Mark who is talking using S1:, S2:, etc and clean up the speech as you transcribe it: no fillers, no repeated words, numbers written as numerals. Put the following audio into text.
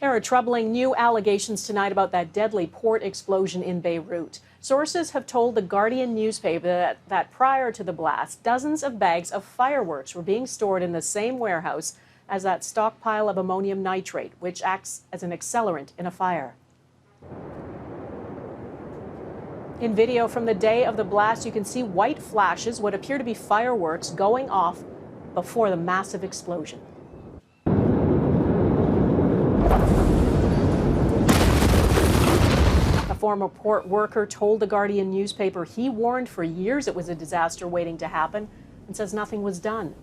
S1: There are troubling new allegations tonight about that deadly port explosion in Beirut. Sources have told the Guardian newspaper that prior to the blast, dozens of bags of fireworks were being stored in the same warehouse as that stockpile of ammonium nitrate, which acts as an accelerant in a fire. In video from the day of the blast, you can see white flashes, what appear to be fireworks, going off before the massive explosion. A former port worker told the Guardian newspaper he warned for years it was a disaster waiting to happen and says nothing was done.